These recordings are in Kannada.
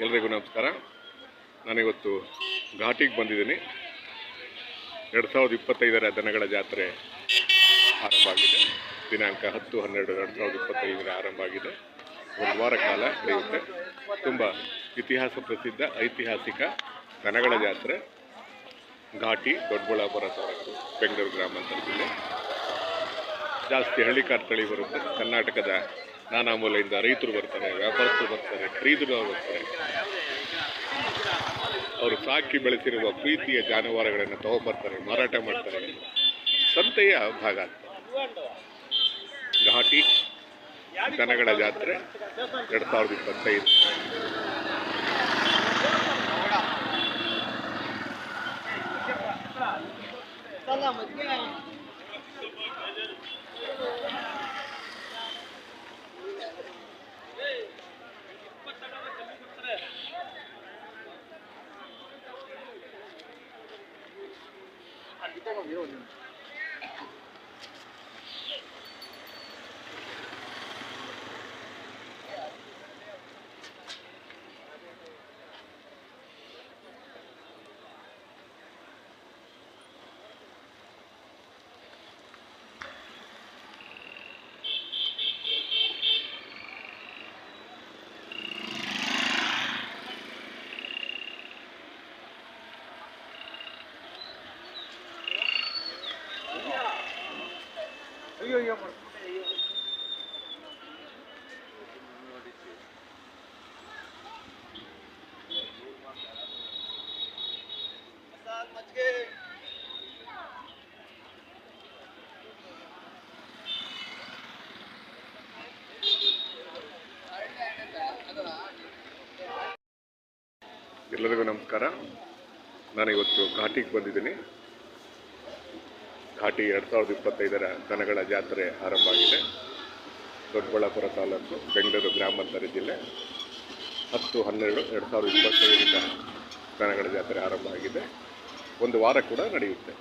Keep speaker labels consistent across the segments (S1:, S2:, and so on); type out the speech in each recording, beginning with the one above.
S1: ಎಲ್ರಿಗೂ ನಮಸ್ಕಾರ. ನಾನಿವತ್ತು ಘಾಟಿಗೆ ಬಂದಿದ್ದೀನಿ. 2025ರ ದನಗಳ ಜಾತ್ರೆ ಆರಂಭ ಆಗಿದೆ. ದಿನಾಂಕ 10-12-2025 ಆರಂಭ ಆಗಿದೆ. ಒಂದು ವಾರ ಕಾಲ ನಡೆಯುತ್ತೆ. ತುಂಬ ಇತಿಹಾಸ ಪ್ರಸಿದ್ಧ ಐತಿಹಾಸಿಕ ದನಗಳ ಜಾತ್ರೆ ಘಾಟಿ ದೊಡ್ಡಬಳ್ಳಾಪುರ ತಾಲೂಕು ಬೆಂಗಳೂರು ಗ್ರಾಮಾಂತರ ಜಿಲ್ಲೆ. ಜಾಸ್ತಿ ಹಳ್ಳಿಕಾರ್ ತಳಿ ಬರುತ್ತೆ. ಕರ್ನಾಟಕದ ನಾನಾ ಮೂಲೆಯಿಂದ ರೈತರು ಬರ್ತಾರೆ, ವ್ಯಾಪಾರಸ್ಥರು ಬರ್ತಾರೆ, ಖರೀದಿದವರು ಬರ್ತಾರೆ. ಅವರು ಸಾಕಿ ಬೆಳೆಸಿರುವ ಪ್ರೀತಿಯ ಜಾನುವಾರುಗಳನ್ನು ತಗೊಂಡ್ಬರ್ತಾರೆ, ಮಾರಾಟ ಮಾಡ್ತಾರೆ. ಸಂತೆಯ ಭಾಗ ಘಾಟಿ ದನಗಳ ಜಾತ್ರೆ 2025. ಅಯ್ಯೋ ಎಲ್ಲರಿಗೂ ನಮಸ್ಕಾರ. ನಾನಿವತ್ತು ಘಾಟಿಗೆ ಬಂದಿದ್ದೀನಿ. ಘಾಟಿ 2025ರ ದನಗಳ ಜಾತ್ರೆ ಆರಂಭ ಆಗಿದೆ. ದೊಡ್ಡಬಳ್ಳಾಪುರ ತಾಲೂಕು ಬೆಂಗಳೂರು ಗ್ರಾಮಾಂತರ ಜಿಲ್ಲೆ. 10-12-2025ರಿಂದ ದನಗಳ ಜಾತ್ರೆ ಆರಂಭ ಆಗಿದೆ. ಒಂದು ವಾರ ಕೂಡ ನಡೆಯುತ್ತೆ.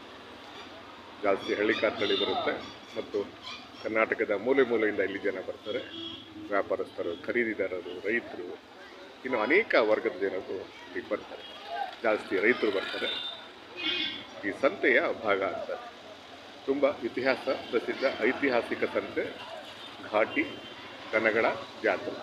S1: ಜಾಸ್ತಿ ಹಳ್ಳಿಕಾರ್ ತಳಿ ಬರುತ್ತೆ ಮತ್ತು ಕರ್ನಾಟಕದ ಮೂಲೆ ಮೂಲೆಯಿಂದ ಇಲ್ಲಿ ಜನ ಬರ್ತಾರೆ. ವ್ಯಾಪಾರಸ್ಥರು, ಖರೀದಿದಾರರು, ರೈತರು, ಇನ್ನು ಅನೇಕ ವರ್ಗದ ಜನರು ಇಲ್ಲಿ ಬರ್ತಾರೆ. ಜಾಸ್ತಿ ರೈತರು ಬರ್ತಾರೆ. ಈ ಸಂತೆಯ ಭಾಗ ಅಂತಾರೆ. ತುಂಬ ಇತಿಹಾಸ ಪ್ರಸಿದ್ಧ ಐತಿಹಾಸಿಕ ಸಂತೆ ಘಾಟಿ ದನಗಳ ಜಾತ್ರೆ.